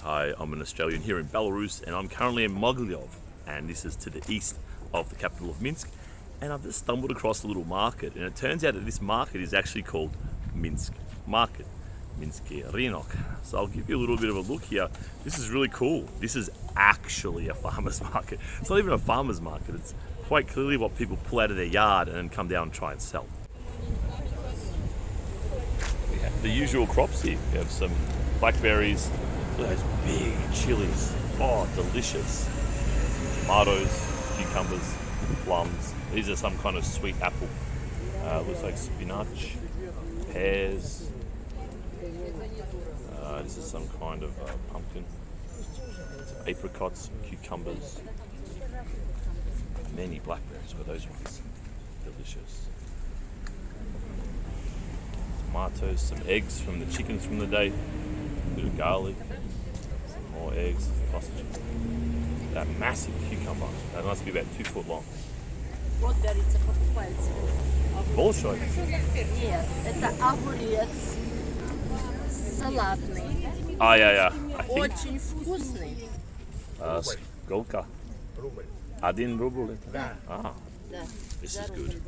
Hi, I'm an Australian here in Belarus and I'm currently in Mogilev, and this is to the east of the capital of Minsk, and I've just stumbled across a little market, and it turns out that this market is actually called Minsk Market, Minski Rynok. So I'll give you a little bit of a look here. This is really cool. This is actually a farmer's market. It's not even a farmer's market, it's quite clearly what people pull out of their yard and then come down and try and sell. We have the usual crops here. We have some blackberries, those big chilies, oh delicious, tomatoes, cucumbers, plums. These are some kind of sweet apple. Looks like spinach, pears. This is some kind of pumpkin. Some apricots, cucumbers, many blackberries. Were those ones? Delicious. Tomatoes, some eggs from the chickens from the day, a bit of garlic, some more eggs, sausages. That massive cucumber, that must be about 2 foot long. Вот говорится, покупайте. Большой? Нет, это огурец салатный. Yeah. Очень вкусный. Сколько? 1 рубль? Да. Ah, Да. this is good.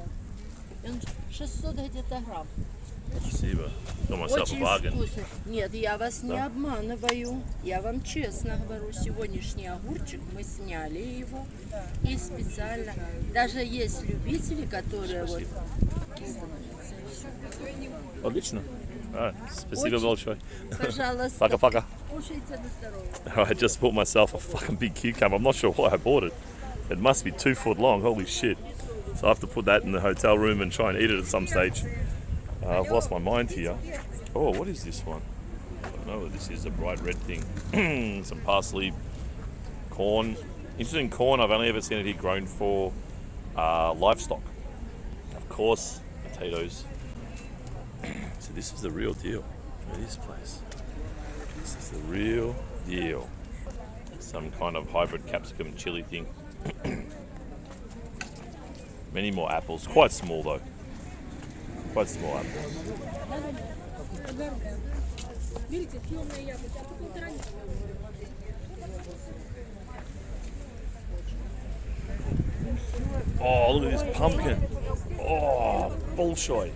Он 600 где-то грамм. Спасибо. Got myself a Очень bargain. вкусный. Нет, я вас не обманываю. Я вам честно говорю, сегодняшний огурчик мы сняли его и специально. Даже есть любители, которые вот. Отлично. Спасибо большое. Пожалуйста. Пока-пока. Кушайте на здоровье. I just bought myself a fucking big cucumber. I'm not sure why I bought it. It must be 2 foot long. Holy shit. So I have to put that in the hotel room and try and eat it at some stage. I've lost my mind here. Oh, what is this one? I don't know what this is. A bright red thing. Some parsley, corn. Interesting corn. I've only ever seen it here grown for livestock. Of course, potatoes. So this is the real deal. Look at this place. This is the real deal. Some kind of hybrid capsicum chili thing. Many more apples. Quite small though. Quite small apples. Oh, look at this pumpkin. Oh, bullshit.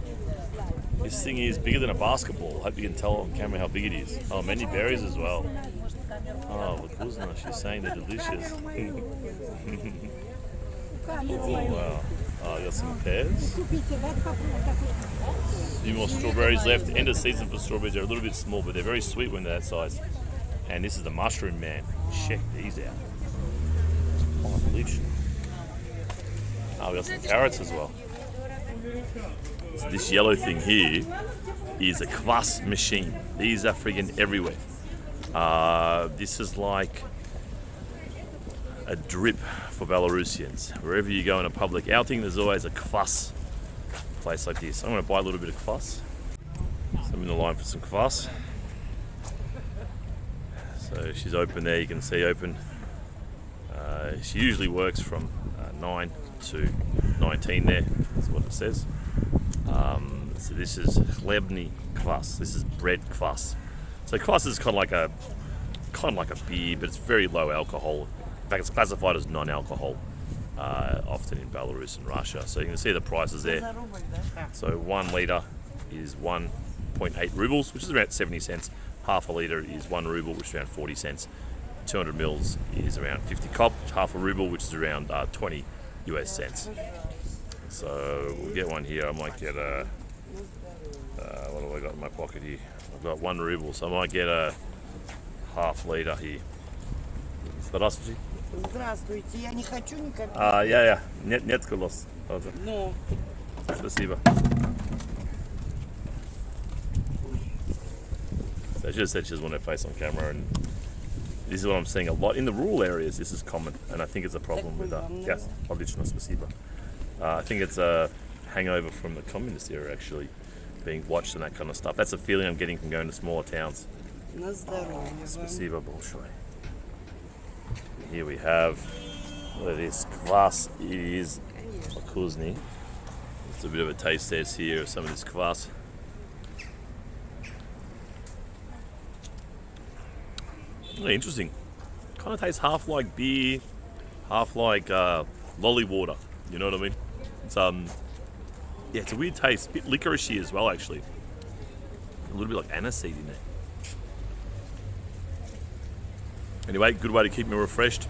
This thing is bigger than a basketball. I hope you can tell on camera how big it is. Oh, many berries as well. Oh, vkuzna. She's saying they're delicious. Oh, wow. Oh, I got some pears. A few more strawberries left. End of season for strawberries. They're a little bit small, but they're very sweet when they're that size. And this is the mushroom man. Check these out. Oh, delicious. Oh, we got some carrots as well. So this yellow thing here is a kvac machine. These are friggin' everywhere. This is like a drip for Belarusians. Wherever you go in a public outing, there's always a kvac place like this. I'm going to buy a little bit of kvac. So I'm in the line for some kvac. So she's open there, you can see open. She usually works from 9 to 19 there, that's what it says. So this is chlebny kvac. This is bread kvac. So kvac is kind of like a beer, but it's very low alcohol. In fact, it's classified as non-alcohol, often in Belarus and Russia. So you can see the prices there. So 1 litre is 1.8 rubles, which is about 70 cents. Half a litre is 1 ruble, which is around 40 cents. 200 mils is around 50 kop. Half a ruble, which is around 20 US cents. So we'll get one here. I might get a, what do I got in my pocket here? I've got 1 ruble, so I might get a half litre here. Здравствуйте. Здравствуйте, я не хочу никак. Yeah. Нет колос. Ну. Спасибо. So I just said she doesn't want her face on camera, and this is what I'm seeing a lot in the rural areas. This is common, and I think it's a problem with yes, отлично, спасибо. I think it's a hangover from the communist era, actually, being watched and that kind of stuff. That's a feeling I'm getting from going to smaller towns. На здоровье. Спасибо большое. Here we have, look at this, kvac is vkuzny. It's a bit of a taste test here of some of this kvac. Yeah, interesting. Kind of tastes half like beer, half like lolly water. You know what I mean? It's yeah, it's a weird taste. A bit licoricey as well, actually. A little bit like aniseed in there. Anyway, good way to keep me refreshed.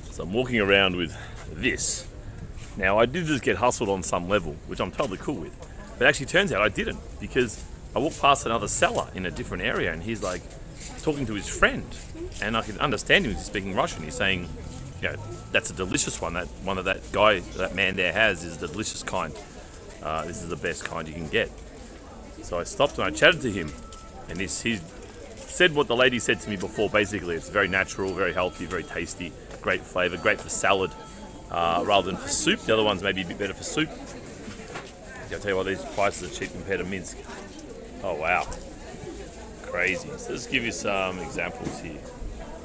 So I'm walking around with this. Now, I did just get hustled on some level, which I'm totally cool with. But actually, turns out I didn't, because I walked past another seller in a different area, and he's like talking to his friend, and I can understand him. He's speaking Russian. He's saying, you know, that's a delicious one. That one of that guy, that man there has, is the delicious kind. This is the best kind you can get. So I stopped and I chatted to him, and he said what the lady said to me before. Basically, it's very natural, very healthy, very tasty, great flavour, great for salad rather than for soup. The other ones may be a bit better for soup. I'll tell you what, these prices are cheap compared to Minsk. Oh wow, crazy. So let's give you some examples here.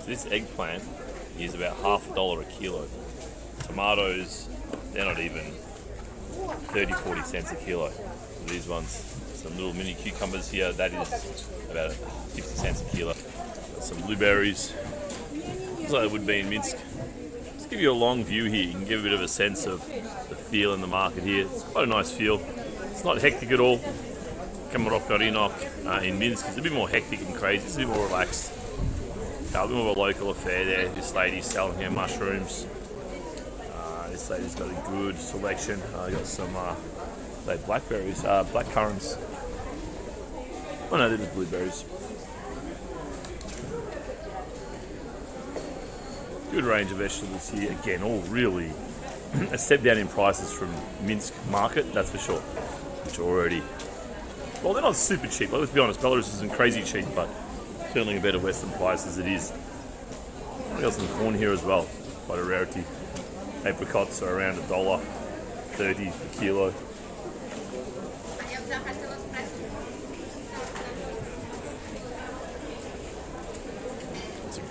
So this eggplant is about $1 a kilo. Tomatoes, they're not even 30-40 cents a kilo. These ones, some little mini cucumbers here, that is about 50 cents a kilo. Got some blueberries, just like it would be in Minsk. Just give you a long view here. You can give a bit of a sense of the feel in the market here. It's quite a nice feel. It's not hectic at all. Kamarok in Minsk is a bit more hectic and crazy. It's a bit more relaxed. A bit more of a local affair there. This lady's selling her mushrooms. This lady's got a good selection. I got some blackberries, black currants. Oh no, they're just blueberries. Good range of vegetables here. Again, all really a step down in prices from Minsk market, that's for sure. Which are already, well, they're not super cheap. Let's be honest, Belarus isn't crazy cheap, but certainly a better Western price as it is. I got some corn here as well, quite a rarity. Apricots are around $1.30 a kilo.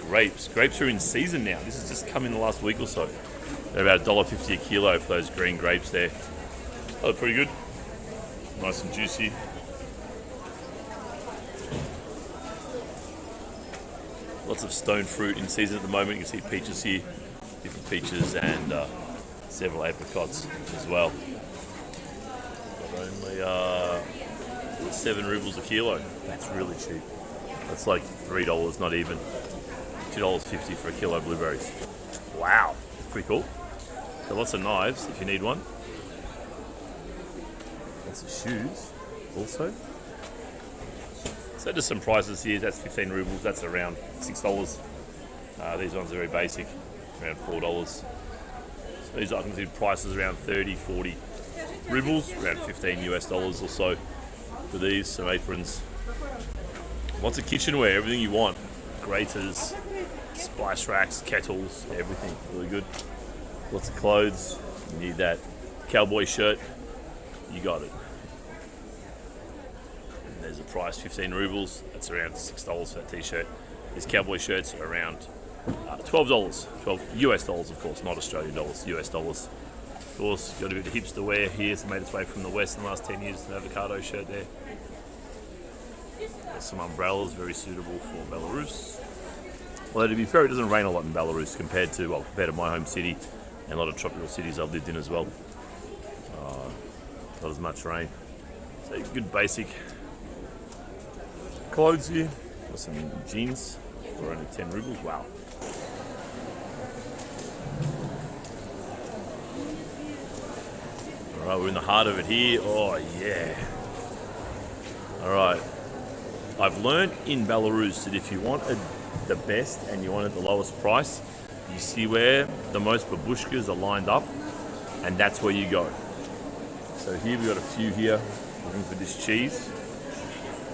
Grapes. Grapes are in season now. This has just come in the last week or so. They're about $1.50 a kilo for those green grapes there. Oh, pretty good. Nice and juicy. Lots of stone fruit in season at the moment. You can see peaches here, different peaches, and several apricots as well. Got only 7 rubles a kilo. That's really cheap. That's like $3, not even. $2.50 for a kilo of blueberries. Wow, pretty cool. So lots of knives if you need one. Lots of shoes also. So just some prices here. That's 15 rubles. That's around $6. These ones are very basic, around $4. So these I can do prices around 30, 40 rubles, around $15 US or so for these. Some aprons. Lots of kitchenware, everything you want. Graters, spice racks, kettles, everything. Really good. Lots of clothes. You need that cowboy shirt. You got it. And there's a price, 15 rubles. That's around $6 for that t-shirt. These cowboy shirts are around $12. 12 US dollars, of course, not Australian dollars, US dollars. Of course, got a bit of hipster wear here. It's made its way from the West in the last 10 years. An avocado shirt there. There's some umbrellas, very suitable for Belarus. Although to be fair, it doesn't rain a lot in Belarus compared to my home city and a lot of tropical cities I've lived in as well. Not as much rain. So good basic clothes here. Got some jeans for only 10 rubles. Wow. Alright, we're in the heart of it here. Oh yeah. Alright. I've learned in Belarus that if you want the best and you want it at the lowest price, you see where the most babushkas are lined up, and that's where you go. So here we've got a few here looking for this cheese.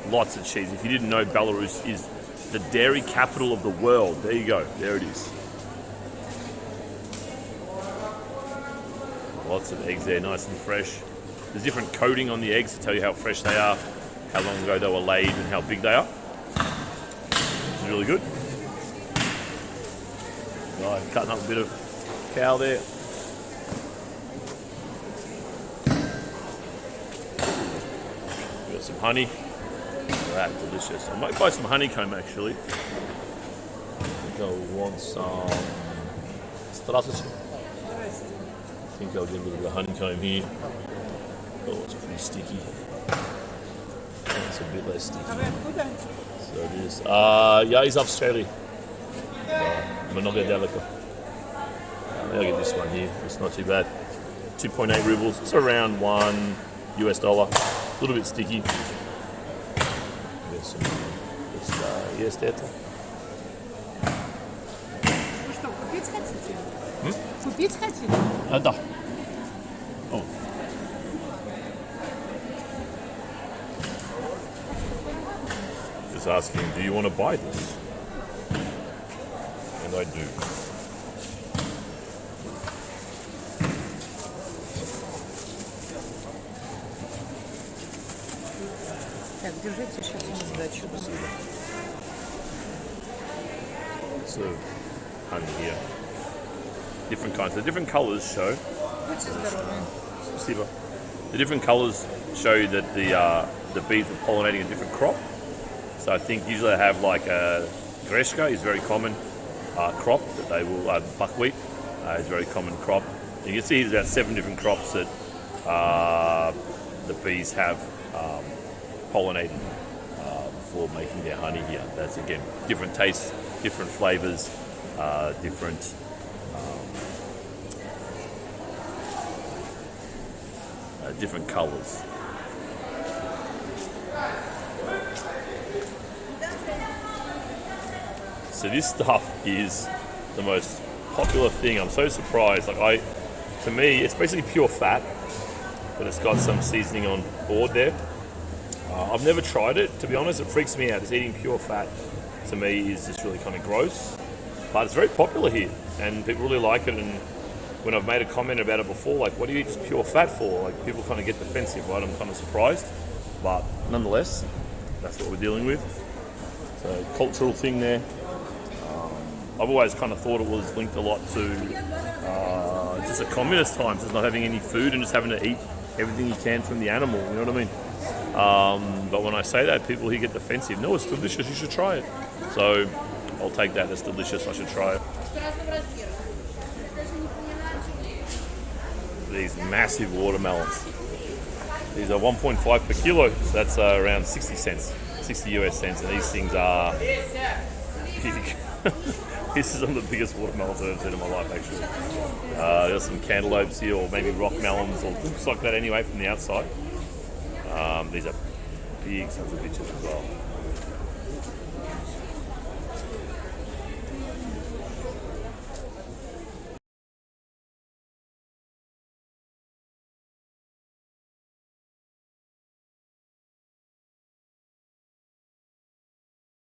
Lots of cheese. If you didn't know, Belarus is the dairy capital of the world. There you go. There it is. Lots of eggs there, nice and fresh. There's different coating on the eggs to tell you how fresh they are, how long ago they were laid, and how big they are. It's really good. Right, cutting up a bit of cow there. Got some honey. That delicious. I might buy some honeycomb actually. I'll want some strategy. I think I'll get a little bit of honeycomb here. Oh, it's pretty sticky. It's a bit less sticky. So it is. Yeah, he's Australia. Mogilev. I'll get this one here. It's not too bad. 2.8 rubles. It's around $1. A little bit sticky. There's some. Yes, that. Вы что, купить хотите? Купить хотите? Да. Oh. Just asking, do you want to buy this? And I do. Так, держите, сейчас я сдачу. So, honey here. Different kinds. The different colours show. Будьте здоровы. Спасибо. The different colours show you that the bees were pollinating a different crop. So I think usually they have like a greshka is very common crop that they will buckwheat is a very common crop. You can see there's about 7 different crops that the bees have pollinated before making their honey here. That's again different tastes, different flavours, different colours. So this stuff is the most popular thing. I'm so surprised. To me, it's basically pure fat, but it's got some seasoning on board there. I've never tried it, to be honest. It freaks me out. Just eating pure fat, to me, is just really kind of gross. But it's very popular here, and people really like it. And when I've made a comment about it before, like, what do you eat just pure fat for? Like, people kind of get defensive, right? I'm kind of surprised. But nonetheless, that's what we're dealing with. So, cultural thing there. I've always kind of thought it was linked a lot to just a communist times, just not having any food and just having to eat everything you can from the animal, you know what I mean? But when I say that, people here get defensive. No, it's delicious, you should try it. So I'll take that, it's delicious, I should try it. These massive watermelons. These are 1.5 per kilo, so that's around 60 cents, 60 US cents, and these things are big. This is some of the biggest watermelons I've ever seen in my life, actually. There's some cantaloupes here, or maybe rock melons, or looks like that anyway from the outside. These are big sons of bitches as well.